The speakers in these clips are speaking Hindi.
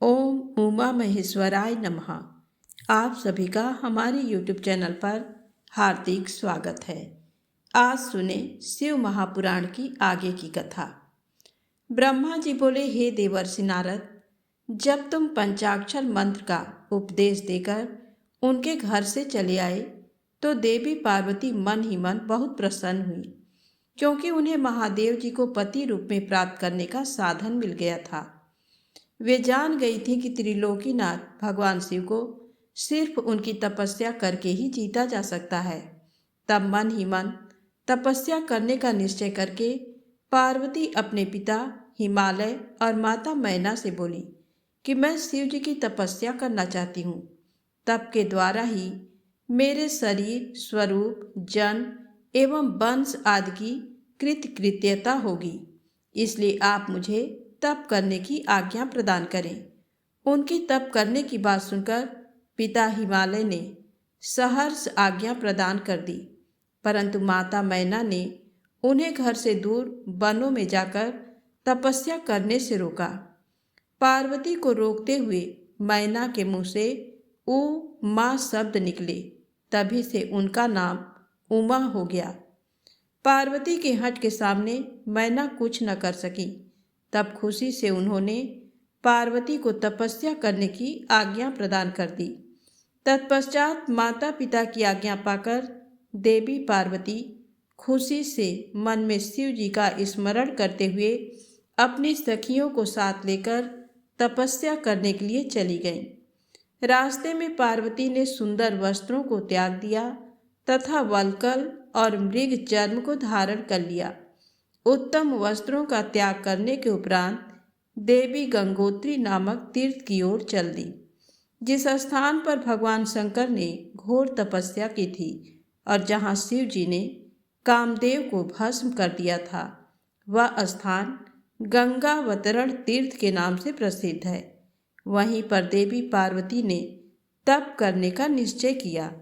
ओम उमा महेश्वराय नमः। आप सभी का हमारे YouTube चैनल पर हार्दिक स्वागत है। आज सुने शिव महापुराण की आगे की कथा। ब्रह्मा जी बोले, हे देवर्षि नारद, जब तुम पंचाक्षर मंत्र का उपदेश देकर उनके घर से चले आए तो देवी पार्वती मन ही मन बहुत प्रसन्न हुई, क्योंकि उन्हें महादेव जी को पति रूप में प्राप्त करने का साधन मिल गया था। वे जान गई थी कि त्रिलोकीनाथ भगवान शिव को सिर्फ उनकी तपस्या करके ही जीता जा सकता है। तब मन ही मन तपस्या करने का निश्चय करके पार्वती अपने पिता हिमालय और माता मैना से बोली कि मैं शिव जी की तपस्या करना चाहती हूँ। तप के द्वारा ही मेरे शरीर, स्वरूप, जन्म एवं वंश आदि की कृतकृत्यता होगी, इसलिए आप मुझे तप करने की आज्ञा प्रदान करें। उनकी तप करने की बात सुनकर पिता हिमालय ने सहर्ष आज्ञा प्रदान कर दी, परंतु माता मैना ने उन्हें घर से दूर वनों में जाकर तपस्या करने से रोका। पार्वती को रोकते हुए मैना के मुंह से उ मा शब्द निकले, तभी से उनका नाम उमा हो गया। पार्वती के हठ के सामने मैना कुछ न कर सकी। तब खुशी से उन्होंने पार्वती को तपस्या करने की आज्ञा प्रदान कर दी। तत्पश्चात माता पिता की आज्ञा पाकर देवी पार्वती खुशी से मन में शिव जी का स्मरण करते हुए अपनी सखियों को साथ लेकर तपस्या करने के लिए चली गईं। रास्ते में पार्वती ने सुंदर वस्त्रों को त्याग दिया तथा वल्कल और मृग चर्म को धारण कर लिया। उत्तम वस्त्रों का त्याग करने के उपरांत देवी गंगोत्री नामक तीर्थ की ओर चल दी, जिस स्थान पर भगवान शंकर ने घोर तपस्या की थी और जहां शिव जी ने कामदेव को भस्म कर दिया था। वह स्थान गंगावतरण तीर्थ के नाम से प्रसिद्ध है। वहीं पर देवी पार्वती ने तप करने का निश्चय किया।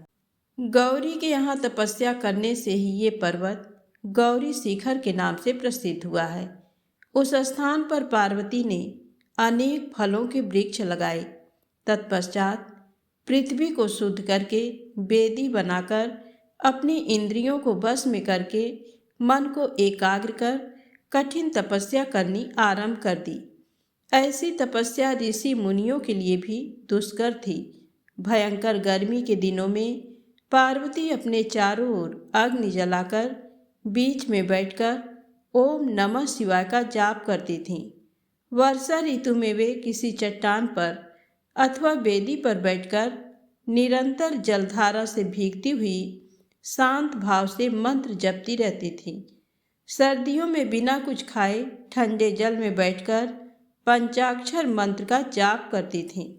गौरी के यहाँ तपस्या करने से ही ये पर्वत गौरी शिखर के नाम से प्रसिद्ध हुआ है। उस स्थान पर पार्वती ने अनेक फलों के वृक्ष लगाए। तत्पश्चात पृथ्वी को शुद्ध करके वेदी बनाकर अपनी इंद्रियों को वश में करके मन को एकाग्र कर कठिन तपस्या करनी आरंभ कर दी। ऐसी तपस्या ऋषि मुनियों के लिए भी दुष्कर थी। भयंकर गर्मी के दिनों में पार्वती अपने चारों ओर अग्नि जलाकर बीच में बैठकर ओम नमः शिवाय का जाप करती थीं। वर्षा ऋतु में वे किसी चट्टान पर अथवा वेदी पर बैठकर निरंतर जलधारा से भीगती हुई शांत भाव से मंत्र जपती रहती थीं। सर्दियों में बिना कुछ खाए ठंडे जल में बैठकर पंचाक्षर मंत्र का जाप करती थीं।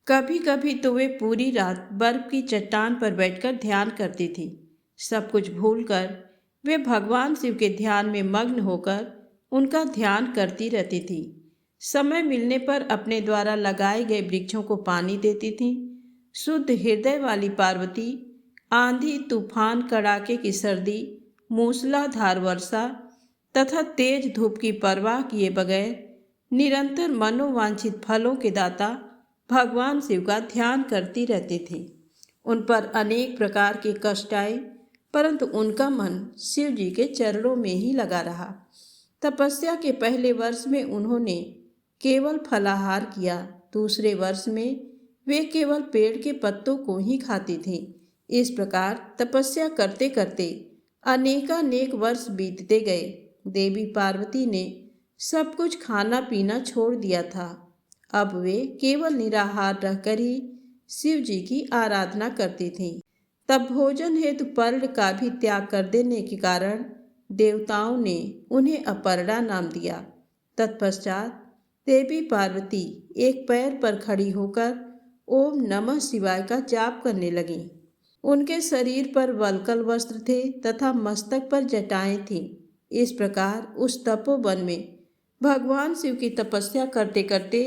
कभी कभी तो वे पूरी रात बर्फ की चट्टान पर बैठकर ध्यान करती थीं। सब कुछ भूलकर वे भगवान शिव के ध्यान में मग्न होकर उनका ध्यान करती रहती थी। समय मिलने पर अपने द्वारा लगाए गए वृक्षों को पानी देती थी। शुद्ध हृदय वाली पार्वती आंधी, तूफान, कड़ाके की सर्दी, मूसलाधार वर्षा तथा तेज धूप की परवाह किए बगैर निरंतर मनोवांछित फलों के दाता भगवान शिव का ध्यान करती रहती थी। उन पर अनेक प्रकार के कष्ट आए, परंतु उनका मन शिव जी के चरणों में ही लगा रहा। तपस्या के पहले वर्ष में उन्होंने केवल फलाहार किया। दूसरे वर्ष में वे केवल पेड़ के पत्तों को ही खाती थीं। इस प्रकार तपस्या करते करते अनेकानेक वर्ष बीतते गए। देवी पार्वती ने सब कुछ खाना पीना छोड़ दिया था। अब वे केवल निराहार रहकर ही शिव जी की आराधना करती थीं। तब भोजन हेतु पर्ण का भी त्याग कर देने के कारण देवताओं ने उन्हें अपर्णा नाम दिया। तत्पश्चात देवी पार्वती एक पैर पर खड़ी होकर ओम नमः शिवाय का जाप करने लगीं। उनके शरीर पर वल्कल वस्त्र थे तथा मस्तक पर जटाएं थीं। इस प्रकार उस तपोवन में भगवान शिव की तपस्या करते करते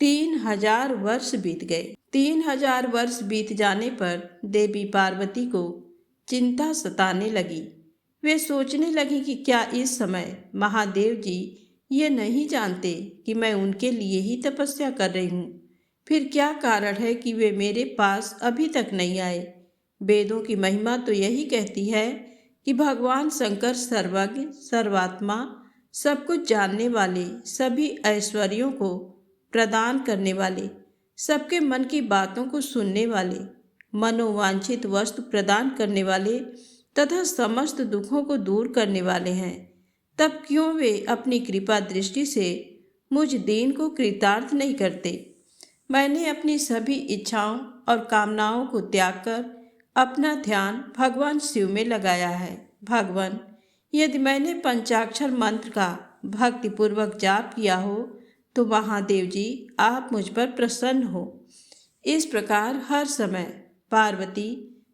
3000 वर्ष बीत गए। 3000 वर्ष बीत जाने पर देवी पार्वती को चिंता सताने लगी। वे सोचने लगी कि क्या इस समय महादेव जी ये नहीं जानते कि मैं उनके लिए ही तपस्या कर रही हूँ। फिर क्या कारण है कि वे मेरे पास अभी तक नहीं आए? वेदों की महिमा तो यही कहती है कि भगवान शंकर सर्वज्ञ, सर्वात्मा, सब कुछ जानने वाले, सभी ऐश्वर्यों को प्रदान करने वाले, सबके मन की बातों को सुनने वाले, मनोवांछित वस्तु प्रदान करने वाले तथा समस्त दुखों को दूर करने वाले हैं। तब क्यों वे अपनी कृपा दृष्टि से मुझ दीन को कृतार्थ नहीं करते? मैंने अपनी सभी इच्छाओं और कामनाओं को त्याग कर अपना ध्यान भगवान शिव में लगाया है। भगवान, यदि मैंने पंचाक्षर मंत्र का भक्तिपूर्वक जाप किया हो तो महादेव जी आप मुझ पर प्रसन्न हो। इस प्रकार हर समय पार्वती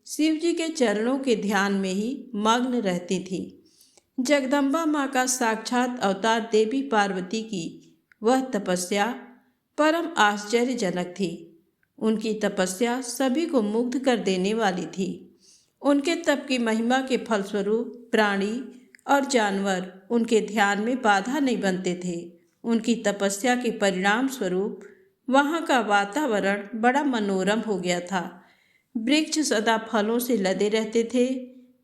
शिव जी के चरणों के ध्यान में ही मग्न रहती थी। जगदम्बा माँ का साक्षात अवतार देवी पार्वती की वह तपस्या परम आश्चर्यजनक थी। उनकी तपस्या सभी को मुग्ध कर देने वाली थी। उनके तप की महिमा के फलस्वरूप प्राणी और जानवर उनके ध्यान में बाधा नहीं बनते थे। उनकी तपस्या के परिणाम स्वरूप वहाँ का वातावरण बड़ा मनोरम हो गया था। वृक्ष सदा फलों से लदे रहते थे।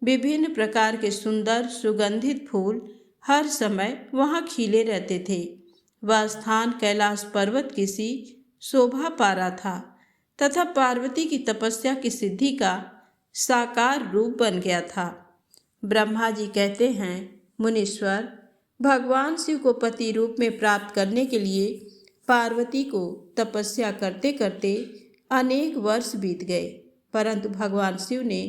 विभिन्न प्रकार के सुंदर सुगंधित फूल हर समय वहाँ खिले रहते थे। वह स्थान कैलाश पर्वत की सी शोभा पा रहा था तथा पार्वती की तपस्या की सिद्धि का साकार रूप बन गया था। ब्रह्मा जी कहते हैं, मुनीश्वर, भगवान शिव को पति रूप में प्राप्त करने के लिए पार्वती को तपस्या करते करते अनेक वर्ष बीत गए, परंतु भगवान शिव ने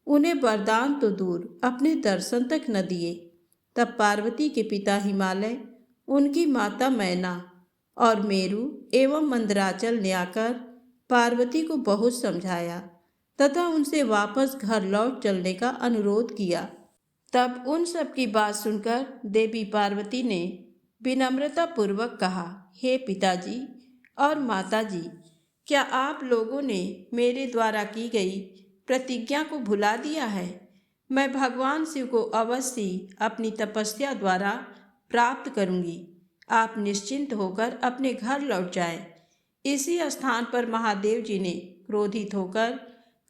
उन्हें वरदान तो दूर अपने दर्शन तक न दिए। तब पार्वती के पिता हिमालय, उनकी माता मैना और मेरु एवं मंदराचल ने आकर पार्वती को बहुत समझाया तथा उनसे वापस घर लौट चलने का अनुरोध किया। तब उन सब की बात सुनकर देवी पार्वती ने विनम्रता पूर्वक कहा, हे पिताजी और माताजी, क्या आप लोगों ने मेरे द्वारा की गई प्रतिज्ञा को भुला दिया है? मैं भगवान शिव को अवश्य अपनी तपस्या द्वारा प्राप्त करूंगी। आप निश्चिंत होकर अपने घर लौट जाएं। इसी स्थान पर महादेव जी ने क्रोधित होकर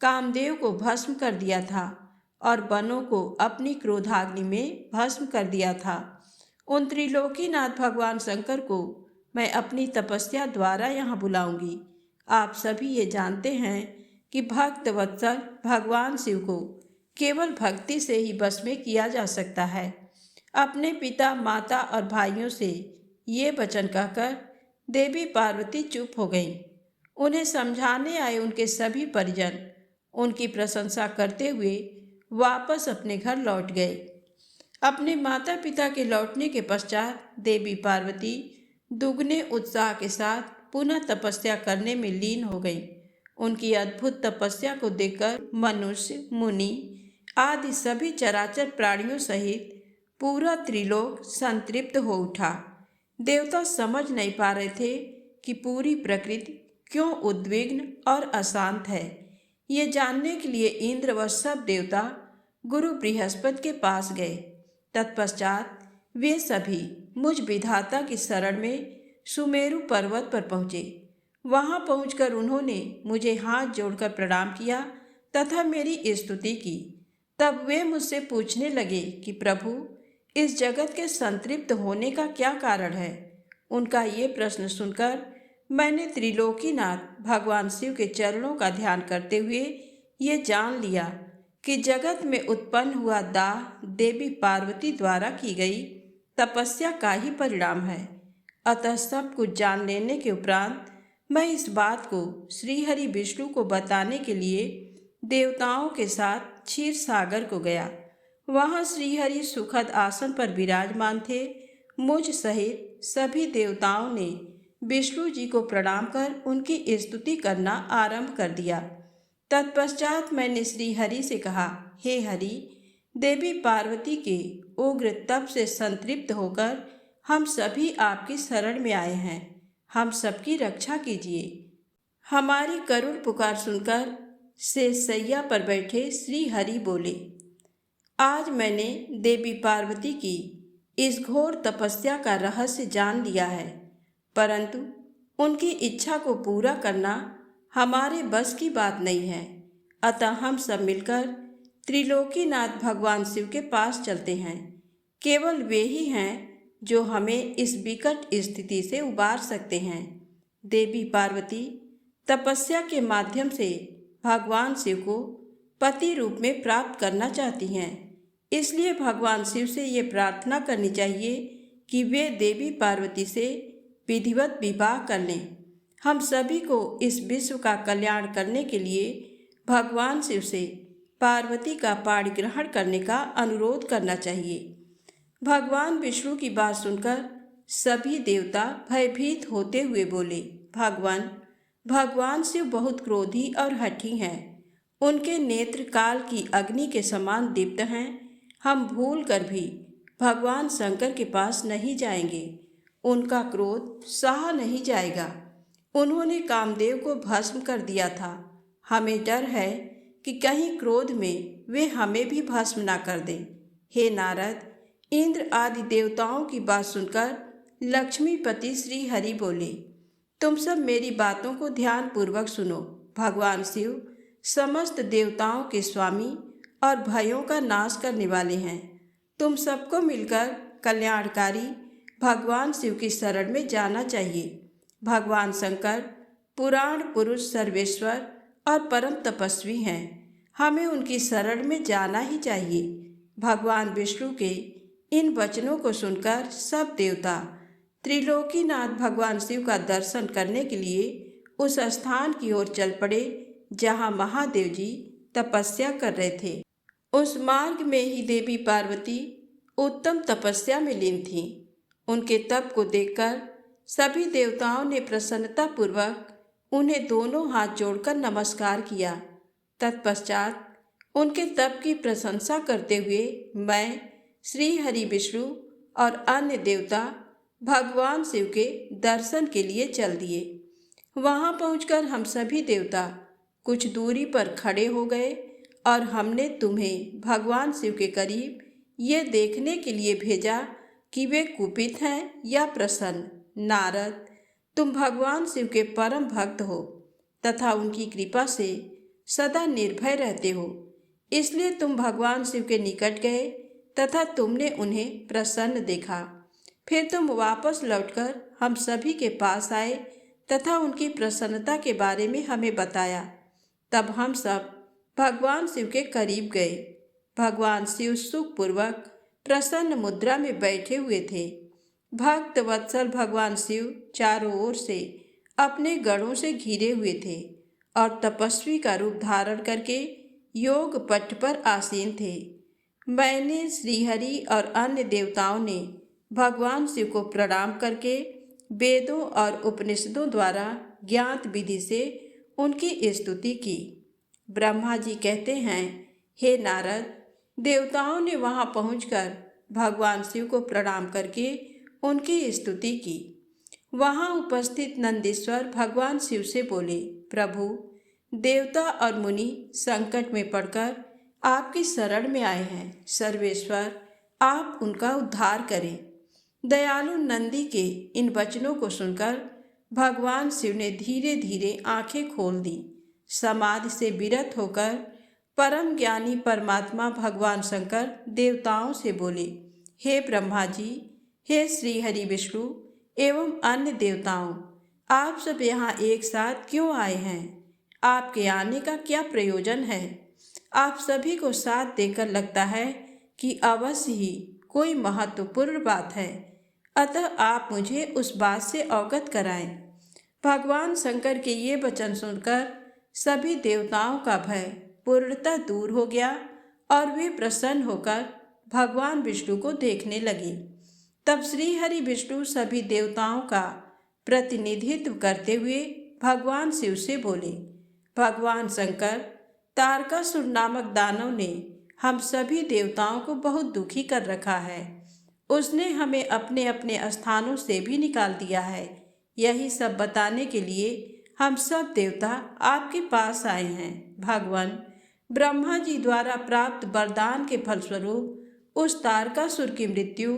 कामदेव को भस्म कर दिया था और वनों को अपनी क्रोधाग्नि में भस्म कर दिया था। उन त्रिलोकीनाथ भगवान शंकर को मैं अपनी तपस्या द्वारा यहाँ बुलाऊंगी। आप सभी ये जानते हैं कि भक्त वत्सल भगवान शिव को केवल भक्ति से ही बस में किया जा सकता है। अपने पिता, माता और भाइयों से ये वचन कहकर देवी पार्वती चुप हो गईं। उन्हें समझाने आए उनके सभी परिजन उनकी प्रशंसा करते हुए वापस अपने घर लौट गए। अपने माता पिता के लौटने के पश्चात देवी पार्वती दुगने उत्साह के साथ पुनः तपस्या करने में लीन हो गई। उनकी अद्भुत तपस्या को देखकर मनुष्य, मुनि आदि सभी चराचर प्राणियों सहित पूरा त्रिलोक संतृप्त हो उठा। देवता समझ नहीं पा रहे थे कि पूरी प्रकृति क्यों उद्विग्न और अशांत है। ये जानने के लिए इंद्र व सब देवता गुरु बृहस्पति के पास गए। तत्पश्चात वे सभी मुझ विधाता की शरण में सुमेरु पर्वत पर पहुँचे। वहाँ पहुंचकर उन्होंने मुझे हाथ जोड़कर प्रणाम किया तथा मेरी स्तुति की। तब वे मुझसे पूछने लगे कि प्रभु, इस जगत के संतृप्त होने का क्या कारण है? उनका ये प्रश्न सुनकर मैंने त्रिलोकीनाथ भगवान शिव के चरणों का ध्यान करते हुए ये जान लिया कि जगत में उत्पन्न हुआ दाह देवी पार्वती द्वारा की गई तपस्या का ही परिणाम है। अतः सब कुछ जान लेने के उपरांत मैं इस बात को श्रीहरि विष्णु को बताने के लिए देवताओं के साथ क्षीर सागर को गया। वहाँ श्रीहरि सुखद आसन पर विराजमान थे। मुझ सहित सभी देवताओं ने विष्णु जी को प्रणाम कर उनकी स्तुति करना आरंभ कर दिया। तत्पश्चात मैंने श्रीहरि से कहा, हे हरि, देवी पार्वती के उग्र तप से संतृप्त होकर हम सभी आपकी शरण में आए हैं। हम सबकी रक्षा कीजिए। हमारी करुण पुकार सुनकर शेषशैया पर बैठे श्री हरि बोले, आज मैंने देवी पार्वती की इस घोर तपस्या का रहस्य जान लिया है, परंतु उनकी इच्छा को पूरा करना हमारे बस की बात नहीं है। अतः हम सब मिलकर त्रिलोकीनाथ भगवान शिव के पास चलते हैं। केवल वे ही हैं जो हमें इस विकट स्थिति से उबार सकते हैं। देवी पार्वती तपस्या के माध्यम से भगवान शिव को पति रूप में प्राप्त करना चाहती हैं। इसलिए भगवान शिव से ये प्रार्थना करनी चाहिए कि वे देवी पार्वती से विधिवत विवाह कर लें। हम सभी को इस विश्व का कल्याण करने के लिए भगवान शिव से पार्वती का पाणिग्रहण करने का अनुरोध करना चाहिए। भगवान विष्णु की बात सुनकर सभी देवता भयभीत होते हुए बोले, भगवान शिव बहुत क्रोधी और हठी हैं। उनके नेत्र काल की अग्नि के समान दीप्त हैं। हम भूल कर भी भगवान शंकर के पास नहीं जाएंगे। उनका क्रोध सहा नहीं जाएगा। उन्होंने कामदेव को भस्म कर दिया था। हमें डर है कि कहीं क्रोध में वे हमें भी भस्म ना कर दें। हे नारद, इंद्र आदि देवताओं की बात सुनकर लक्ष्मीपति श्री हरि बोले, तुम सब मेरी बातों को ध्यान पूर्वक सुनो। भगवान शिव समस्त देवताओं के स्वामी और भयों का नाश करने वाले हैं। तुम सबको मिलकर कल्याणकारी भगवान शिव की शरण में जाना चाहिए। भगवान शंकर पुराण पुरुष सर्वेश्वर और परम तपस्वी हैं। हमें उनकी शरण में जाना ही चाहिए। भगवान विष्णु के इन वचनों को सुनकर सब देवता त्रिलोकीनाथ भगवान शिव का दर्शन करने के लिए उस स्थान की ओर चल पड़े जहाँ महादेव जी तपस्या कर रहे थे। उस मार्ग में ही देवी पार्वती उत्तम तपस्या में लीन थीं। उनके तप को देखकर सभी देवताओं ने प्रसन्नतापूर्वक उन्हें दोनों हाथ जोड़कर नमस्कार किया। तत्पश्चात उनके तप की प्रशंसा करते हुए मैं, श्री हरि विष्णु और अन्य देवता भगवान शिव के दर्शन के लिए चल दिए। वहां पहुंचकर हम सभी देवता कुछ दूरी पर खड़े हो गए और हमने तुम्हें भगवान शिव के करीब ये देखने के लिए भेजा कि वे कुपित हैं या प्रसन्न। नारद, तुम भगवान शिव के परम भक्त हो तथा उनकी कृपा से सदा निर्भय रहते हो। इसलिए तुम भगवान शिव के निकट गए तथा तुमने उन्हें प्रसन्न देखा। फिर तुम वापस लौटकर हम सभी के पास आए तथा उनकी प्रसन्नता के बारे में हमें बताया। तब हम सब भगवान शिव के करीब गए। भगवान शिव सुखपूर्वक प्रसन्न मुद्रा में बैठे हुए थे। भक्त वत्सल भगवान शिव चारों ओर से अपने गणों से घिरे हुए थे और तपस्वी का रूप धारण करके योग पट पर आसीन थे। मैंने, श्रीहरि और अन्य देवताओं ने भगवान शिव को प्रणाम करके वेदों और उपनिषदों द्वारा ज्ञात विधि से उनकी स्तुति की। ब्रह्मा जी कहते हैं, हे नारद, देवताओं ने वहां पहुंचकर भगवान शिव को प्रणाम करके उनकी स्तुति की। वहां उपस्थित नंदीश्वर भगवान शिव से बोले, प्रभु, देवता और मुनि संकट में पड़कर आपकी शरण में आए हैं। सर्वेश्वर, आप उनका उद्धार करें। दयालु नंदी के इन वचनों को सुनकर भगवान शिव ने धीरे धीरे आंखें खोल दी। समाधि से विरत होकर परम ज्ञानी परमात्मा भगवान शंकर देवताओं से बोले, हे ब्रह्मा जी, हे श्री हरि विष्णु एवं अन्य देवताओं, आप सब यहाँ एक साथ क्यों आए हैं? आपके आने का क्या प्रयोजन है? आप सभी को साथ देकर लगता है कि अवश्य ही कोई महत्वपूर्ण बात है, अतः आप मुझे उस बात से अवगत कराएं। भगवान शंकर के ये वचन सुनकर सभी देवताओं का भय पूर्णतः दूर हो गया और वे प्रसन्न होकर भगवान विष्णु को देखने लगे। तब श्री हरि विष्णु सभी देवताओं का प्रतिनिधित्व करते हुए भगवान शिव से बोले, भगवान शंकर, तारकासुर नामक दानव ने हम सभी देवताओं को बहुत दुखी कर रखा है। उसने हमें अपने अपने स्थानों से भी निकाल दिया है। यही सब बताने के लिए हम सब देवता आपके पास आए हैं। भगवान, ब्रह्मा जी द्वारा प्राप्त वरदान के फलस्वरूप उस तारकासुर की मृत्यु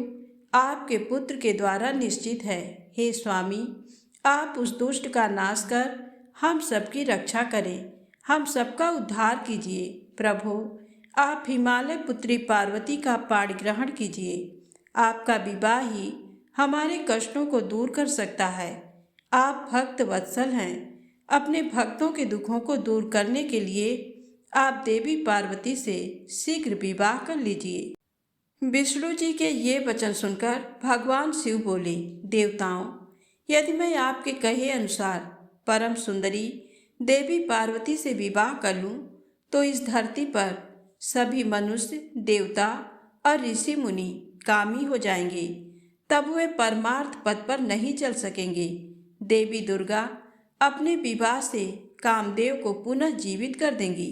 आपके पुत्र के द्वारा निश्चित है। हे स्वामी, आप उस दुष्ट का नाश कर हम सबकी रक्षा करें, हम सबका उद्धार कीजिए। प्रभु, आप हिमालय पुत्री पार्वती का पाणी ग्रहण कीजिए। आपका विवाह ही हमारे कष्टों को दूर कर सकता है। आप भक्त वत्सल हैं। अपने भक्तों के दुखों को दूर करने के लिए आप देवी पार्वती से शीघ्र विवाह कर लीजिए। विष्णु जी के ये वचन सुनकर भगवान शिव बोले, देवताओं, यदि मैं आपके कहे अनुसार परम सुंदरी देवी पार्वती से विवाह कर लूं, तो इस धरती पर सभी मनुष्य, देवता और ऋषि मुनि कामी हो जाएंगे। तब वे परमार्थ पद पर नहीं चल सकेंगे। देवी दुर्गा अपने विवाह से कामदेव को पुनः जीवित कर देंगी।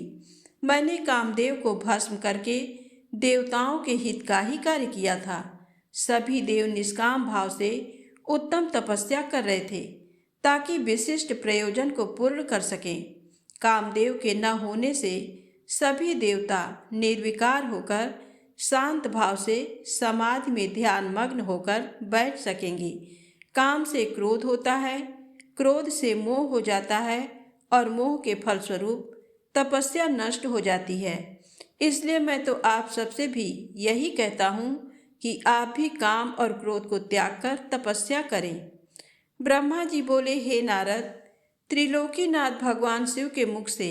मैंने कामदेव को भस्म करके देवताओं के हित का ही कार्य किया था। सभी देव निष्काम भाव से उत्तम तपस्या कर रहे थे ताकि विशिष्ट प्रयोजन को पूर्ण कर सकें। कामदेव के न होने से सभी देवता निर्विकार होकर शांत भाव से समाधि में ध्यान मग्न होकर बैठ सकेंगे। काम से क्रोध होता है, क्रोध से मोह हो जाता है और मोह के फलस्वरूप तपस्या नष्ट हो जाती है। इसलिए मैं तो आप सबसे भी यही कहता हूँ कि आप भी काम और क्रोध को त्याग कर तपस्या करें। ब्रह्मा जी बोले, हे नारद, त्रिलोकीनाथ भगवान शिव के मुख से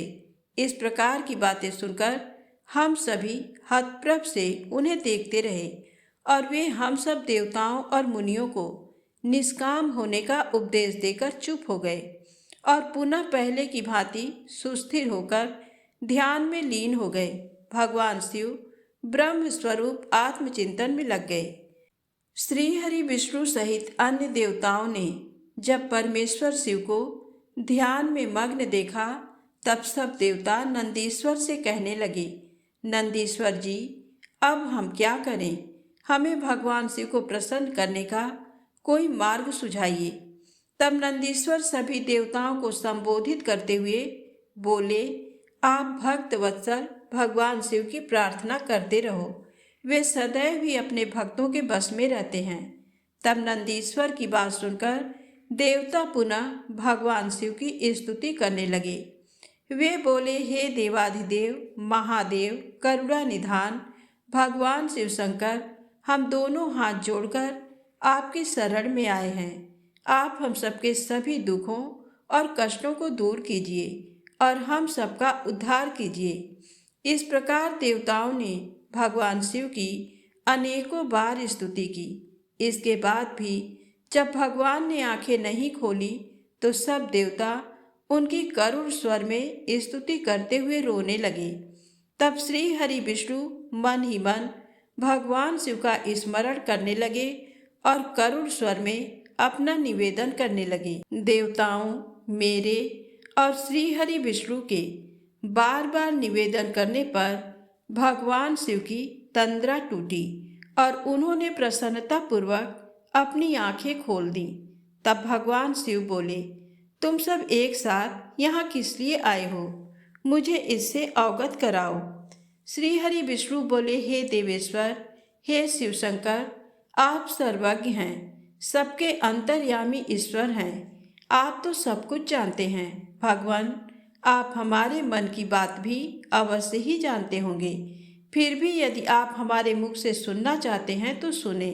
इस प्रकार की बातें सुनकर हम सभी हतप्रभ से उन्हें देखते रहे और वे हम सब देवताओं और मुनियों को निष्काम होने का उपदेश देकर चुप हो गए और पुनः पहले की भांति सुस्थिर होकर ध्यान में लीन हो गए। भगवान शिव ब्रह्म स्वरूप आत्मचिंतन में लग गए। श्री हरि विष्णु सहित अन्य देवताओं ने जब परमेश्वर शिव को ध्यान में मग्न देखा, तब सब देवता नंदीश्वर से कहने लगे, नंदीश्वर जी, अब हम क्या करें? हमें भगवान शिव को प्रसन्न करने का कोई मार्ग सुझाइए। तब नंदीश्वर सभी देवताओं को संबोधित करते हुए बोले, आप भक्त वत्सल भगवान शिव की प्रार्थना करते रहो, वे सदैव ही अपने भक्तों के बस में रहते हैं। तब नंदीश्वर की बात सुनकर देवता पुनः भगवान शिव की स्तुति करने लगे। वे बोले, हे देवाधिदेव महादेव करुणा निधान भगवान शिव शंकर, हम दोनों हाथ जोड़कर आपकी शरण में आए हैं। आप हम सबके सभी दुखों और कष्टों को दूर कीजिए और हम सबका उद्धार कीजिए। इस प्रकार देवताओं ने भगवान शिव की अनेकों बार स्तुति की। इसके बाद भी जब भगवान ने आंखें नहीं खोली तो सब देवता उनकी करुण स्वर में स्तुति करते हुए रोने लगे। तब श्री हरि विष्णु मन ही मन भगवान शिव का स्मरण करने लगे और करुण स्वर में अपना निवेदन करने लगे। देवताओं, मेरे और श्री हरि विष्णु के बार बार निवेदन करने पर भगवान शिव की तंद्रा टूटी और उन्होंने प्रसन्नता पूर्वक अपनी आंखें खोल दी। तब भगवान शिव बोले, तुम सब एक साथ यहाँ किस लिए आए हो? मुझे इससे अवगत कराओ। श्री हरि विष्णु बोले, हे देवेश्वर, हे शिव शंकर, आप सर्वज्ञ हैं, सबके अंतर्यामी ईश्वर हैं। आप तो सब कुछ जानते हैं। भगवान, आप हमारे मन की बात भी अवश्य ही जानते होंगे। फिर भी यदि आप हमारे मुख से सुनना चाहते हैं तो सुने।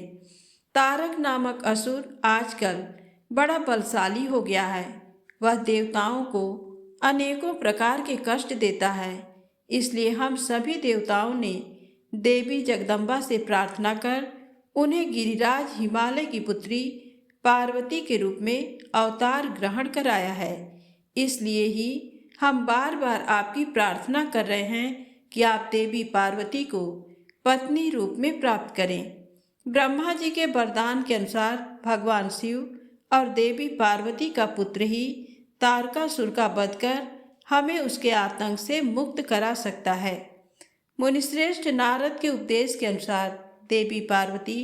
तारक नामक असुर आजकल बड़ा बलशाली हो गया है। वह देवताओं को अनेकों प्रकार के कष्ट देता है। इसलिए हम सभी देवताओं ने देवी जगदम्बा से प्रार्थना कर उन्हें गिरिराज हिमालय की पुत्री पार्वती के रूप में अवतार ग्रहण कराया है। इसलिए ही हम बार बार आपकी प्रार्थना कर रहे हैं कि आप देवी पार्वती को पत्नी रूप में प्राप्त करें। ब्रह्मा जी के वरदान के अनुसार भगवान शिव और देवी पार्वती का पुत्र ही तारकासुर का वध कर हमें उसके आतंक से मुक्त करा सकता है। मुनिश्रेष्ठ नारद के उपदेश के अनुसार देवी पार्वती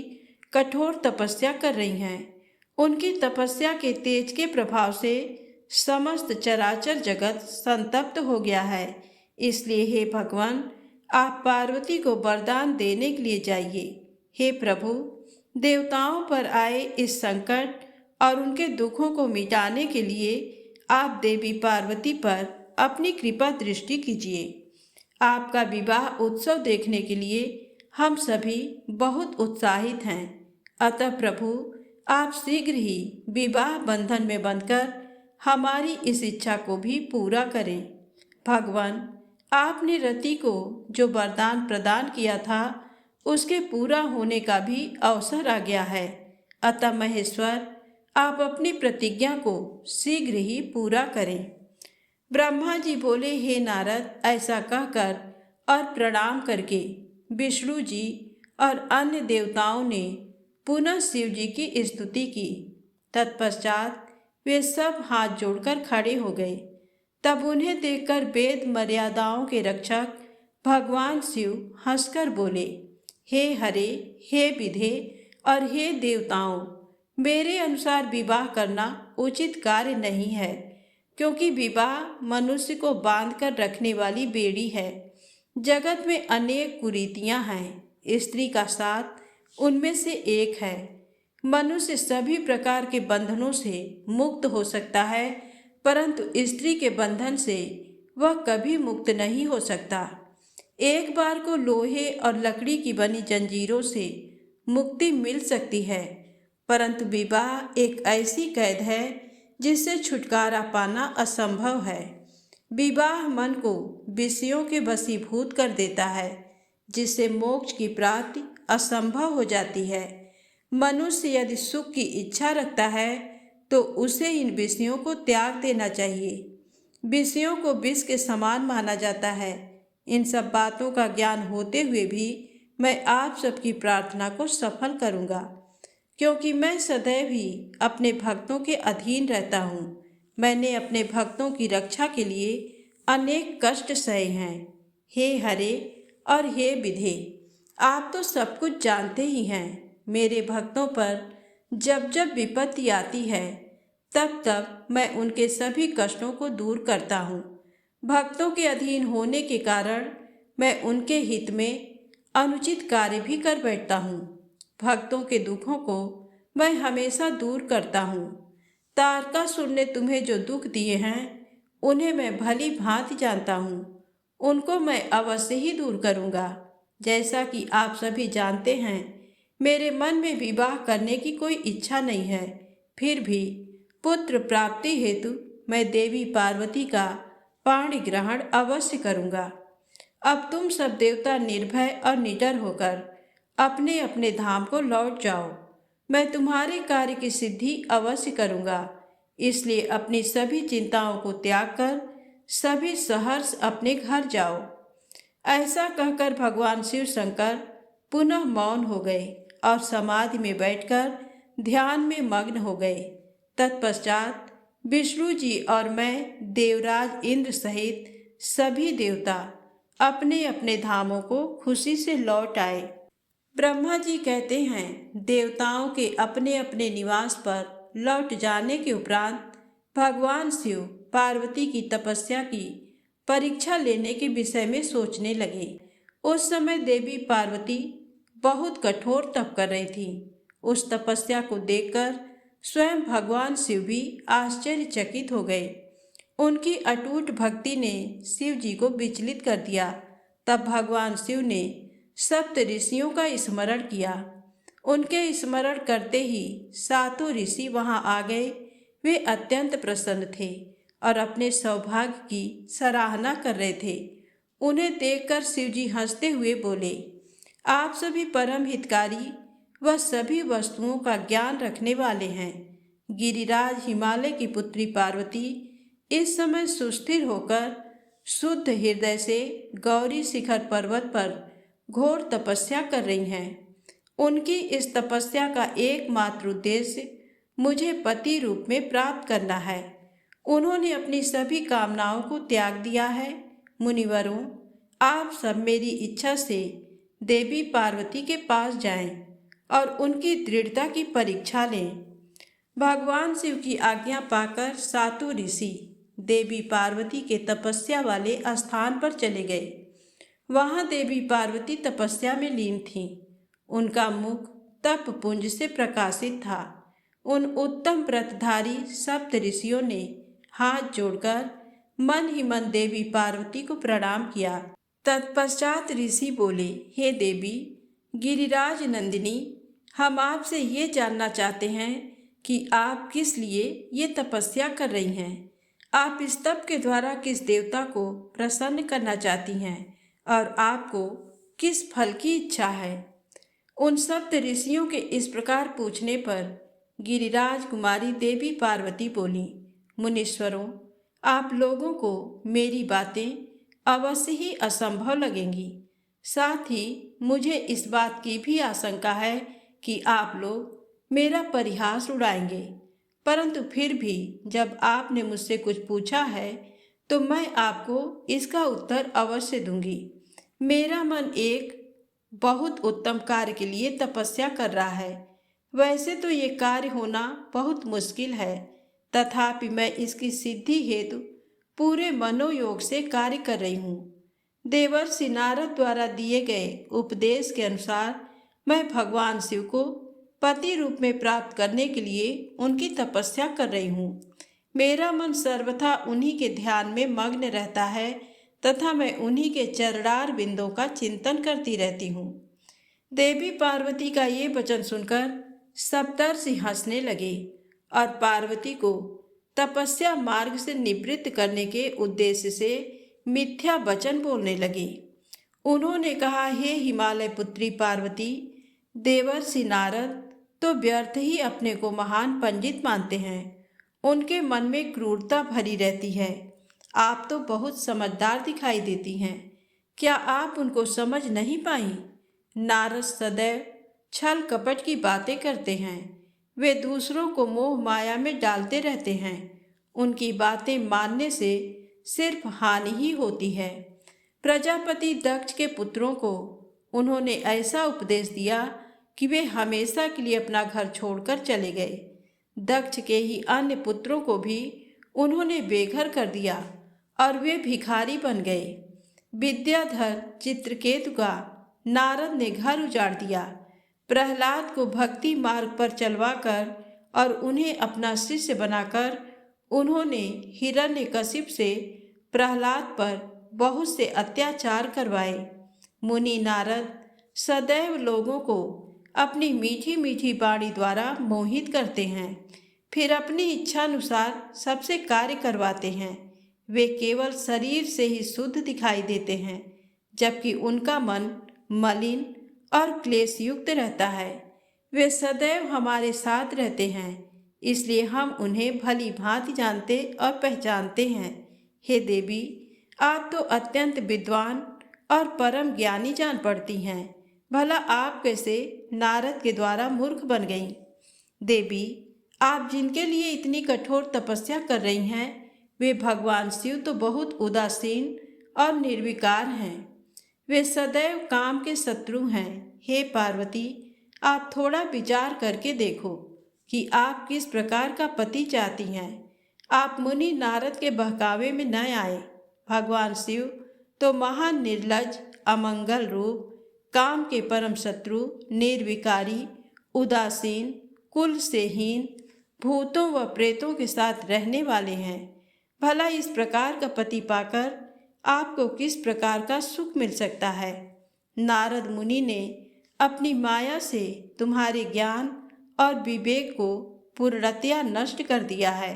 कठोर तपस्या कर रही हैं। उनकी तपस्या के तेज के प्रभाव से समस्त चराचर जगत संतप्त हो गया है। इसलिए हे भगवान, आप पार्वती को वरदान देने के लिए जाइए। हे प्रभु, देवताओं पर आए इस संकट और उनके दुखों को मिटाने के लिए आप देवी पार्वती पर अपनी कृपा दृष्टि कीजिए। आपका विवाह उत्सव देखने के लिए हम सभी बहुत उत्साहित हैं। अतः प्रभु, आप शीघ्र ही विवाह बंधन में बंधकर हमारी इस इच्छा को भी पूरा करें। भगवान, आपने रति को जो वरदान प्रदान किया था उसके पूरा होने का भी अवसर आ गया है। अतः महेश्वर, आप अपनी प्रतिज्ञा को शीघ्र ही पूरा करें। ब्रह्मा जी बोले, हे नारद, ऐसा कहकर और प्रणाम करके विष्णु जी और अन्य देवताओं ने पुनः शिव जी की स्तुति की। तत्पश्चात वे सब हाथ जोड़कर खड़े हो गए। तब उन्हें देखकर वेद मर्यादाओं के रक्षक भगवान शिव हंसकर बोले, हे हरे, हे विधे और हे देवताओं, मेरे अनुसार विवाह करना उचित कार्य नहीं है, क्योंकि विवाह मनुष्य को बांध कर रखने वाली बेड़ी है। जगत में अनेक कुरीतियां हैं, स्त्री का साथ उनमें से एक है। मनुष्य सभी प्रकार के बंधनों से मुक्त हो सकता है, परंतु स्त्री के बंधन से वह कभी मुक्त नहीं हो सकता। एक बार को लोहे और लकड़ी की बनी जंजीरों से मुक्ति मिल सकती है, परंतु विवाह एक ऐसी कैद है जिससे छुटकारा पाना असंभव है। विवाह मन को विषयों के वशीभूत कर देता है, जिससे मोक्ष की प्राप्ति असंभव हो जाती है। मनुष्य यदि सुख की इच्छा रखता है तो उसे इन विषयों को त्याग देना चाहिए। विषयों को विष के समान माना जाता है। इन सब बातों का ज्ञान होते हुए भी मैं आप सबकी प्रार्थना को सफल करूंगा, क्योंकि मैं सदैव ही अपने भक्तों के अधीन रहता हूँ। मैंने अपने भक्तों की रक्षा के लिए अनेक कष्ट सहे हैं। हे हरे और हे विधे, आप तो सब कुछ जानते ही हैं। मेरे भक्तों पर जब जब विपत्ति आती है तब तब मैं उनके सभी कष्टों को दूर करता हूँ। भक्तों के अधीन होने के कारण मैं उनके हित में अनुचित कार्य भी कर बैठता हूँ। भक्तों के दुखों को मैं हमेशा दूर करता हूँ। तारकासुर ने तुम्हें जो दुख दिए हैं उन्हें मैं भली भांति जानता हूँ। उनको मैं अवश्य ही दूर करूँगा। जैसा कि आप सभी जानते हैं, मेरे मन में विवाह करने की कोई इच्छा नहीं है। फिर भी पुत्र प्राप्ति हेतु मैं देवी पार्वती का पाणी ग्रहण अवश्य करूँगा। अब तुम सब देवता निर्भय और निडर होकर अपने अपने धाम को लौट जाओ। मैं तुम्हारे कार्य की सिद्धि अवश्य करूँगा। इसलिए अपनी सभी चिंताओं को त्याग कर सभी सहर्ष अपने घर जाओ। ऐसा कहकर भगवान शिव शंकर पुनः मौन हो गए और समाधि में बैठकर ध्यान में मग्न हो गए। तत्पश्चात विष्णु जी और मैं, देवराज इंद्र सहित सभी देवता अपने अपने धामों को खुशी से लौट आए। ब्रह्मा जी कहते हैं, देवताओं के अपने अपने निवास पर लौट जाने के उपरांत भगवान शिव पार्वती की तपस्या की परीक्षा लेने के विषय में सोचने लगे। उस समय देवी पार्वती बहुत कठोर तप कर रही थी। उस तपस्या को देखकर स्वयं भगवान शिव भी आश्चर्यचकित हो गए। उनकी अटूट भक्ति ने शिव जी को विचलित कर दिया। तब भगवान शिव ने सप्त ऋषियों का स्मरण किया। उनके स्मरण करते ही सातों ऋषि वहां आ गए। वे अत्यंत प्रसन्न थे और अपने सौभाग्य की सराहना कर रहे थे। उन्हें देखकर शिव जी हंसते हुए बोले, आप सभी परम हितकारी व सभी वस्तुओं का ज्ञान रखने वाले हैं। गिरिराज हिमालय की पुत्री पार्वती इस समय सुस्थिर होकर शुद्ध हृदय से गौरी शिखर पर्वत पर घोर तपस्या कर रही हैं। उनकी इस तपस्या का एकमात्र उद्देश्य मुझे पति रूप में प्राप्त करना है। उन्होंने अपनी सभी कामनाओं को त्याग दिया है। मुनिवरों, आप सब मेरी इच्छा से देवी पार्वती के पास जाएं और उनकी दृढ़ता की परीक्षा लें। भगवान शिव की आज्ञा पाकर सातों ऋषि देवी पार्वती के तपस्या वाले स्थान पर चले गए। वहां देवी पार्वती तपस्या में लीन थीं। उनका मुख तप पुंज से प्रकाशित था। उन उत्तम व्रतधारी सप्त ऋषियों ने हाथ जोड़कर मन ही मन देवी पार्वती को प्रणाम किया। तत्पश्चात ऋषि बोले, हे देवी गिरिराज नंदिनी, हम आपसे ये जानना चाहते हैं कि आप किस लिए ये तपस्या कर रही हैं। आप इस तप के द्वारा किस देवता को प्रसन्न करना चाहती हैं और आपको किस फल की इच्छा है। उन सप्त ऋषियों के इस प्रकार पूछने पर गिरिराज कुमारी देवी पार्वती बोली, मुनीश्वरों, आप लोगों को मेरी बातें अवश्य ही असंभव लगेंगी। साथ ही मुझे इस बात की भी आशंका है कि आप लोग मेरा परिहास उड़ाएंगे, परंतु फिर भी जब आपने मुझसे कुछ पूछा है तो मैं आपको इसका उत्तर अवश्य दूंगी। मेरा मन एक बहुत उत्तम कार्य के लिए तपस्या कर रहा है। वैसे तो ये कार्य होना बहुत मुश्किल है, तथापि मैं इसकी सिद्धि हेतु पूरे मनोयोग से कार्य कर रही हूँ। देवर्षि नारद द्वारा दिए गए उपदेश के अनुसार मैं भगवान शिव को पति रूप में प्राप्त करने के लिए उनकी तपस्या कर रही हूँ। मेरा मन सर्वथा उन्हीं के ध्यान में मग्न रहता है तथा मैं उन्हीं के चरणार बिंदों का चिंतन करती रहती हूँ। देवी पार्वती का ये वचन सुनकर सप्तर्षि हंसने लगे और पार्वती को तपस्या मार्ग से निवृत्त करने के उद्देश्य से मिथ्या वचन बोलने लगे। उन्होंने कहा, हे हिमालय पुत्री पार्वती, देवर्षि नारद तो व्यर्थ ही अपने को महान पंडित मानते हैं। उनके मन में क्रूरता भरी रहती है। आप तो बहुत समझदार दिखाई देती हैं। क्या आप उनको समझ नहीं पाई? नारद सदैव छल कपट की बातें करते हैं। वे दूसरों को मोह माया में डालते रहते हैं। उनकी बातें मानने से सिर्फ हानि ही होती है। प्रजापति दक्ष के पुत्रों को उन्होंने ऐसा उपदेश दिया कि वे हमेशा के लिए अपना घर छोड़कर चले गए। दक्ष के ही अन्य पुत्रों को भी उन्होंने बेघर कर दिया और वे भिखारी बन गए। विद्याधर चित्रकेतु का नारद ने घर उजाड़ दिया। प्रहलाद को भक्ति मार्ग पर चलवाकर और उन्हें अपना शिष्य बनाकर उन्होंने हिरण्यकशिप से प्रहलाद पर बहुत से अत्याचार करवाए। मुनि नारद सदैव लोगों को अपनी मीठी मीठी वाणी द्वारा मोहित करते हैं, फिर अपनी इच्छानुसार सबसे कार्य करवाते हैं। वे केवल शरीर से ही शुद्ध दिखाई देते हैं, जबकि उनका मन मलिन और क्लेश युक्त रहता है। वे सदैव हमारे साथ रहते हैं, इसलिए हम उन्हें भली भांति जानते और पहचानते हैं। हे देवी, आप तो अत्यंत विद्वान और परम ज्ञानी जान पड़ती हैं। भला आप कैसे नारद के द्वारा मूर्ख बन गईं? देवी, आप जिनके लिए इतनी कठोर तपस्या कर रही हैं, वे भगवान शिव तो बहुत उदासीन और निर्विकार हैं। वे सदैव काम के शत्रु हैं। हे पार्वती, आप थोड़ा विचार करके देखो कि आप किस प्रकार का पति चाहती हैं। आप मुनि नारद के बहकावे में न आए। भगवान शिव तो महान निर्लज, अमंगल रूप, काम के परम शत्रु, निर्विकारी, उदासीन, कुल से हीन, भूतों व प्रेतों के साथ रहने वाले हैं। भला इस प्रकार का पति पाकर आपको किस प्रकार का सुख मिल सकता है? नारद मुनि ने अपनी माया से तुम्हारे ज्ञान और विवेक को पूर्णतया नष्ट कर दिया है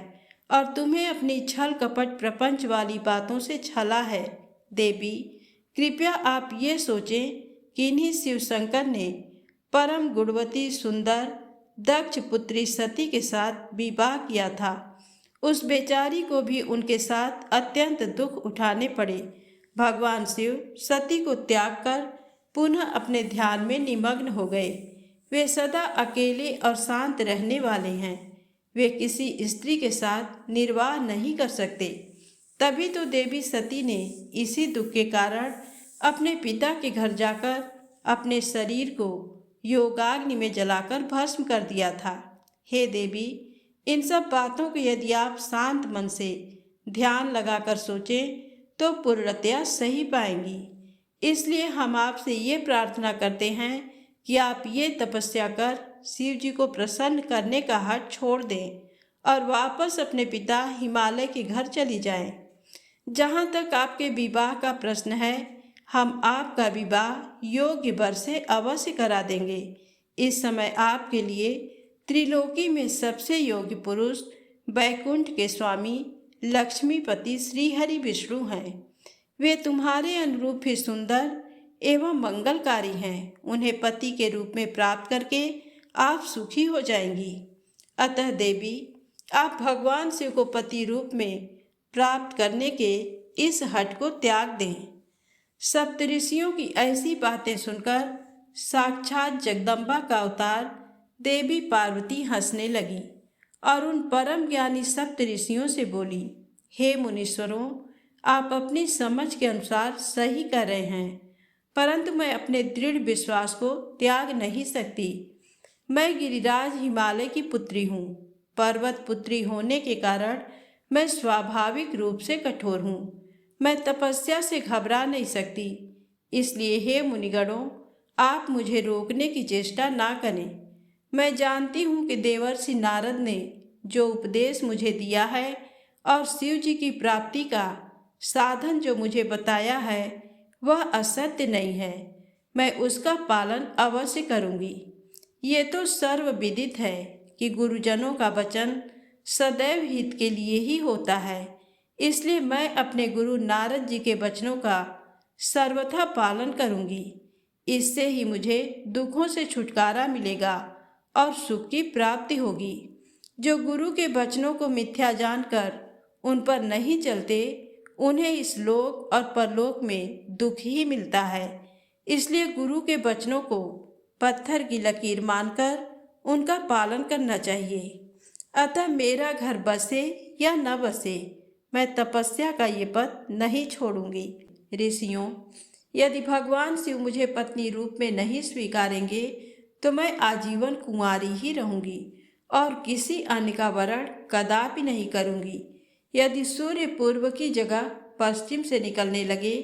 और तुम्हें अपनी छल कपट प्रपंच वाली बातों से छला है। देवी, कृपया आप ये सोचें कि इन्हीं शिव शंकर ने परम गुणवती सुंदर दक्ष पुत्री सती के साथ विवाह किया था। उस बेचारी को भी उनके साथ अत्यंत दुख उठाने पड़े। भगवान शिव सती को त्याग कर पुनः अपने ध्यान में निमग्न हो गए। वे सदा अकेले और शांत रहने वाले हैं। वे किसी स्त्री के साथ निर्वाह नहीं कर सकते। तभी तो देवी सती ने इसी दुख के कारण अपने पिता के घर जाकर अपने शरीर को योगाग्नि में जलाकर भस्म कर दिया था। हे देवी, इन सब बातों को यदि आप शांत मन से ध्यान लगाकर सोचें तो पूर्णतया सही पाएंगी। इसलिए हम आपसे ये प्रार्थना करते हैं कि आप ये तपस्या कर शिव जी को प्रसन्न करने का हठ छोड़ दें और वापस अपने पिता हिमालय के घर चली जाएं। जहाँ तक आपके विवाह का प्रश्न है, हम आपका विवाह योग्य वर से अवश्य करा देंगे। इस समय आपके लिए त्रिलोकी में सबसे योग्य पुरुष बैकुंठ के स्वामी लक्ष्मीपति श्रीहरि विष्णु हैं। वे तुम्हारे अनुरूप ही सुंदर एवं मंगलकारी हैं। उन्हें पति के रूप में प्राप्त करके आप सुखी हो जाएंगी। अतः देवी, आप भगवान शिव को पति रूप में प्राप्त करने के इस हठ को त्याग दें। सप्तऋषियों की ऐसी बातें सुनकर साक्षात जगदम्बा का अवतार देवी पार्वती हंसने लगी और उन परम ज्ञानी सप्तऋषियों से बोली, हे मुनीश्वरों, आप अपनी समझ के अनुसार सही कर रहे हैं, परंतु मैं अपने दृढ़ विश्वास को त्याग नहीं सकती। मैं गिरिराज हिमालय की पुत्री हूँ। पर्वत पुत्री होने के कारण मैं स्वाभाविक रूप से कठोर हूँ। मैं तपस्या से घबरा नहीं सकती। इसलिए हे मुनिगणों, आप मुझे रोकने की चेष्टा ना करें। मैं जानती हूँ कि देवर्षि नारद ने जो उपदेश मुझे दिया है और शिव जी की प्राप्ति का साधन जो मुझे बताया है वह असत्य नहीं है। मैं उसका पालन अवश्य करूँगी। ये तो सर्वविदित है कि गुरुजनों का वचन सदैव हित के लिए ही होता है। इसलिए मैं अपने गुरु नारद जी के वचनों का सर्वथा पालन करूँगी। इससे ही मुझे दुखों से छुटकारा मिलेगा और सुख की प्राप्ति होगी। जो गुरु के वचनों को मिथ्या जानकर उन पर नहीं चलते, उन्हें इस लोक और परलोक में दुख ही मिलता है। इसलिए गुरु के वचनों को पत्थर की लकीर मानकर उनका पालन करना चाहिए। अतः मेरा घर बसे या न बसे, मैं तपस्या का ये पथ नहीं छोड़ूंगी। ऋषियों, यदि भगवान शिव मुझे पत्नी रूप में नहीं स्वीकारेंगे तो मैं आजीवन कुंवारी ही रहूंगी और किसी अन्य का वरण कदापि नहीं करूंगी। यदि सूर्य पूर्व की जगह पश्चिम से निकलने लगे,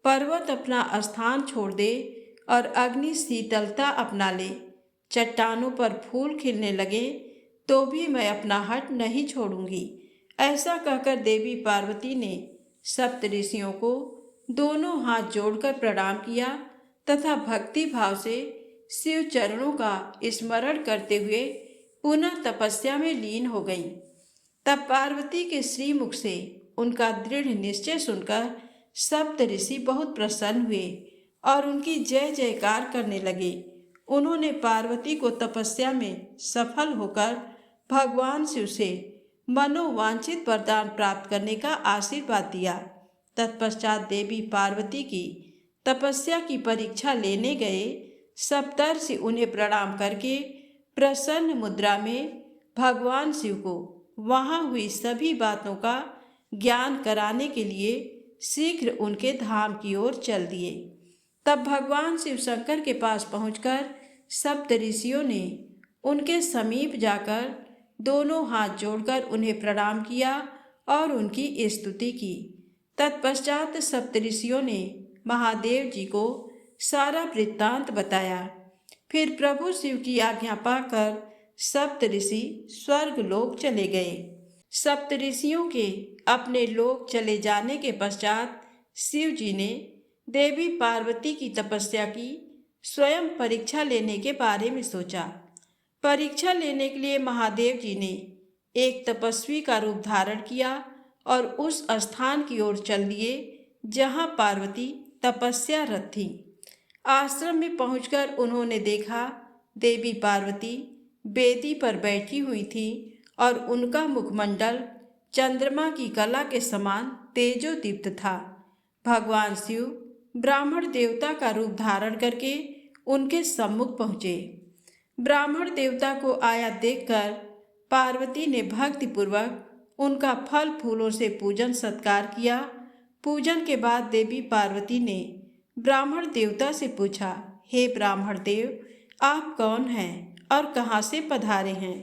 पर्वत अपना स्थान छोड़ दे और अग्नि शीतलता अपना ले, चट्टानों पर फूल खिलने लगे, तो भी मैं अपना हट नहीं छोड़ूंगी। ऐसा कहकर देवी पार्वती ने सप्तऋषियों को दोनों हाथ जोड़कर प्रणाम किया तथा भक्ति भाव से शिव चरणों का स्मरण करते हुए पुनः तपस्या में लीन हो गईं। तब पार्वती के श्रीमुख से उनका दृढ़ निश्चय सुनकर सप्तऋषि बहुत प्रसन्न हुए और उनकी जय जयकार करने लगे। उन्होंने पार्वती को तपस्या में सफल होकर भगवान शिव से मनोवांछित वरदान प्राप्त करने का आशीर्वाद दिया। तत्पश्चात देवी पार्वती की तपस्या की परीक्षा लेने गए सप्तर्षि उन्हें प्रणाम करके प्रसन्न मुद्रा में भगवान शिव को वहाँ हुई सभी बातों का ज्ञान कराने के लिए शीघ्र उनके धाम की ओर चल दिए। तब भगवान शिव शंकर के पास पहुंचकर सप्तऋषियों ने उनके समीप जाकर दोनों हाथ जोड़कर उन्हें प्रणाम किया और उनकी स्तुति की। तत्पश्चात सप्तऋषियों ने महादेव जी को सारा वृत्तांत बताया। फिर प्रभु शिव की आज्ञा पाकर सप्तऋषि स्वर्ग लोक चले गए। सप्तऋषियों के अपने लोक चले जाने के पश्चात शिव जी ने देवी पार्वती की तपस्या की स्वयं परीक्षा लेने के बारे में सोचा। परीक्षा लेने के लिए महादेव जी ने एक तपस्वी का रूप धारण किया और उस स्थान की ओर चल दिए जहाँ पार्वती तपस्यारत थी। आश्रम में पहुंचकर उन्होंने देखा देवी पार्वती वेदी पर बैठी हुई थी और उनका मुखमंडल चंद्रमा की कला के समान तेजोदीप्त था। भगवान शिव ब्राह्मण देवता का रूप धारण करके उनके सम्मुख पहुँचे। ब्राह्मण देवता को आया देखकर पार्वती ने भक्तिपूर्वक उनका फल फूलों से पूजन सत्कार किया। पूजन के बाद देवी पार्वती ने ब्राह्मण देवता से पूछा, हे ब्राह्मण देव, आप कौन हैं और कहाँ से पधारे हैं?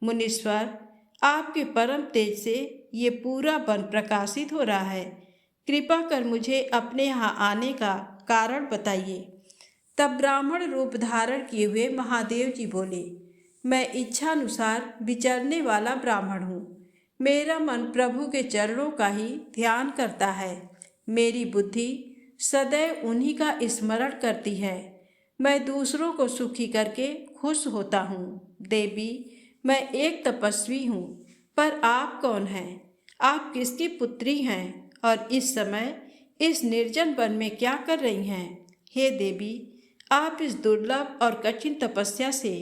मुनीश्वर, आपके परम तेज से ये पूरा वन प्रकाशित हो रहा है। कृपा कर मुझे अपने यहाँ आने का कारण बताइए। तब ब्राह्मण रूप धारण किए हुए महादेव जी बोले, मैं इच्छानुसार विचरने वाला ब्राह्मण हूँ। मेरा मन प्रभु के चरणों का ही ध्यान करता है। मेरी बुद्धि सदैव उन्हीं का स्मरण करती है। मैं दूसरों को सुखी करके खुश होता हूँ। देवी, मैं एक तपस्वी हूँ, पर आप कौन हैं? आप किसकी पुत्री हैं और इस समय इस निर्जन वन में क्या कर रही हैं? हे देवी, आप इस दुर्लभ और कठिन तपस्या से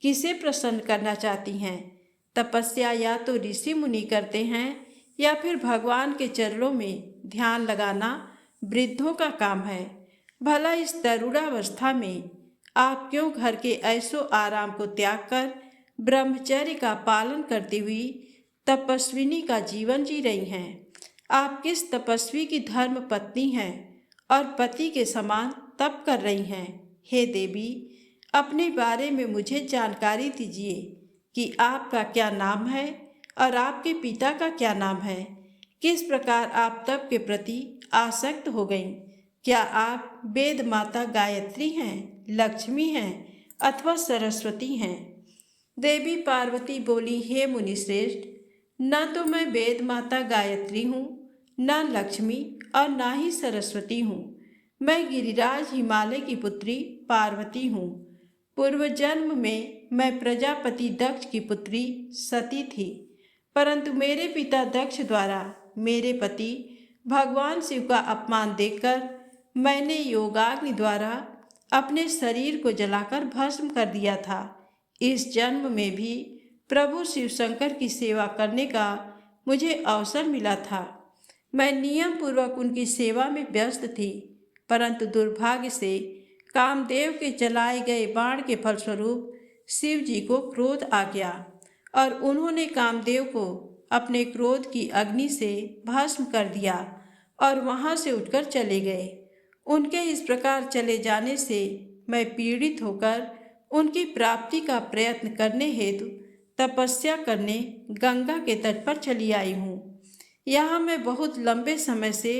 किसे प्रसन्न करना चाहती हैं? तपस्या या तो ऋषि मुनि करते हैं या फिर भगवान के चरणों में ध्यान लगाना वृद्धों का काम है। भला इस तरुणावस्था में आप क्यों घर के ऐसो आराम को त्याग कर ब्रह्मचर्य का पालन करती हुई तपस्विनी का जीवन जी रही हैं? आप किस तपस्वी की धर्म पत्नी हैं और पति के समान तप कर रही हैं? हे देवी, अपने बारे में मुझे जानकारी दीजिए कि आपका क्या नाम है और आपके पिता का क्या नाम है। किस प्रकार आप तप के प्रति आसक्त हो गईं? क्या आप वेद माता गायत्री हैं, लक्ष्मी हैं अथवा सरस्वती हैं? देवी पार्वती बोली, हे मुनिश्रेष्ठ, न तो मैं वेद माता गायत्री हूँ, न लक्ष्मी और न ही सरस्वती हूँ। मैं गिरिराज हिमालय की पुत्री पार्वती हूँ। पूर्व जन्म में मैं प्रजापति दक्ष की पुत्री सती थी, परंतु मेरे पिता दक्ष द्वारा मेरे पति भगवान शिव का अपमान देखकर मैंने योगाग्नि द्वारा अपने शरीर को जलाकर भस्म कर दिया था। इस जन्म में भी प्रभु शिव शंकर की सेवा करने का मुझे अवसर मिला था। मैं नियम पूर्वक उनकी सेवा में व्यस्त थी, परंतु दुर्भाग्य से कामदेव के चलाए गए बाण के फलस्वरूप शिव जी को क्रोध आ गया और उन्होंने कामदेव को अपने क्रोध की अग्नि से भस्म कर दिया और वहां से उठकर चले गए। उनके इस प्रकार चले जाने से मैं पीड़ित होकर उनकी प्राप्ति का प्रयत्न करने हेतु तपस्या करने गंगा के तट पर चली आई हूँ। यहाँ मैं बहुत लंबे समय से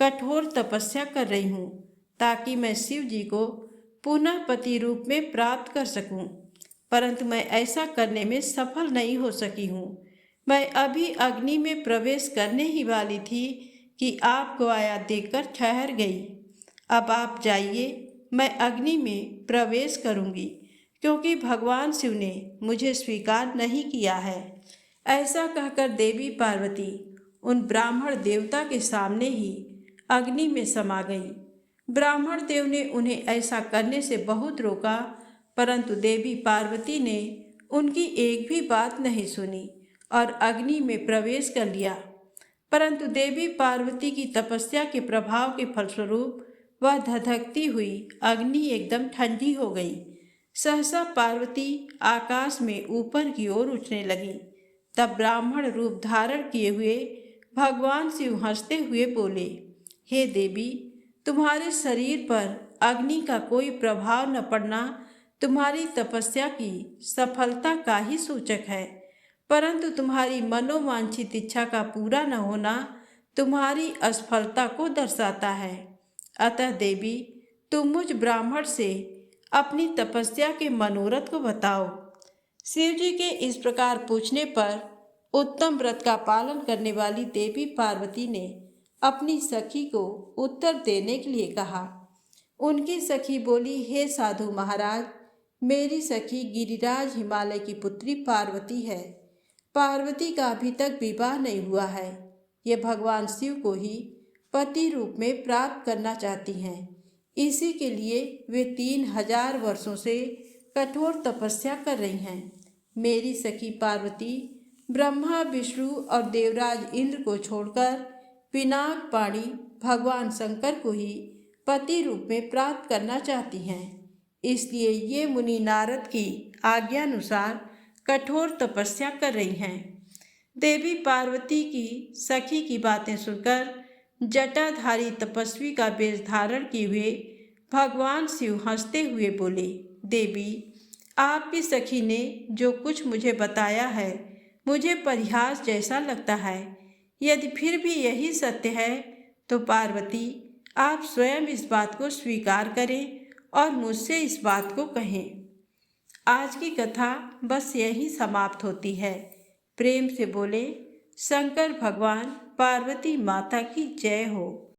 कठोर तपस्या कर रही हूँ ताकि मैं शिव जी को पुनः पति रूप में प्राप्त कर सकूं, परंतु मैं ऐसा करने में सफल नहीं हो सकी हूँ। मैं अभी अग्नि में प्रवेश करने ही वाली थी कि आपको आया देखकर ठहर गई। अब आप जाइए, मैं अग्नि में प्रवेश करूँगी, क्योंकि भगवान शिव ने मुझे स्वीकार नहीं किया है। ऐसा कहकर देवी पार्वती उन ब्राह्मण देवता के सामने ही अग्नि में समा गई। ब्राह्मण देव ने उन्हें ऐसा करने से बहुत रोका, परंतु देवी पार्वती ने उनकी एक भी बात नहीं सुनी और अग्नि में प्रवेश कर लिया। परंतु देवी पार्वती की तपस्या के प्रभाव के फलस्वरूप वह धधकती हुई अग्नि एकदम ठंडी हो गई। सहसा पार्वती आकाश में ऊपर की ओर उठने लगी। तब ब्राह्मण रूप धारण किए हुए भगवान शिव हंसते हुए बोले, हे देवी, तुम्हारे शरीर पर अग्नि का कोई प्रभाव न पड़ना तुम्हारी तपस्या की सफलता का ही सूचक है, परंतु तुम्हारी मनोवांछित इच्छा का पूरा न होना तुम्हारी असफलता को दर्शाता है। अतः देवी, तुम मुझ ब्राह्मण से अपनी तपस्या के मनोरथ को बताओ। शिव जी के इस प्रकार पूछने पर उत्तम व्रत का पालन करने वाली देवी पार्वती ने अपनी सखी को उत्तर देने के लिए कहा। उनकी सखी बोली, हे साधु महाराज, मेरी सखी गिरिराज हिमालय की पुत्री पार्वती है। पार्वती का अभी तक विवाह नहीं हुआ है। ये भगवान शिव को ही पति रूप में प्राप्त करना चाहती हैं। इसी के लिए वे 3000 वर्षों से कठोर तपस्या कर रही हैं। मेरी सखी पार्वती ब्रह्मा, विष्णु और देवराज इंद्र को छोड़कर पिनाक पाणी भगवान शंकर को ही पति रूप में प्राप्त करना चाहती हैं। इसलिए ये मुनि नारद की आज्ञानुसार कठोर तपस्या कर रही हैं। देवी पार्वती की सखी की बातें सुनकर जटाधारी तपस्वी का वेश धारण किए हुए भगवान शिव हंसते हुए बोले, देवी, आपकी सखी ने जो कुछ मुझे बताया है मुझे परिहास जैसा लगता है। यदि फिर भी यही सत्य है तो पार्वती, आप स्वयं इस बात को स्वीकार करें और मुझसे इस बात को कहें। आज की कथा बस यहीं समाप्त होती है। प्रेम से बोले शंकर भगवान पार्वती माता की जय हो।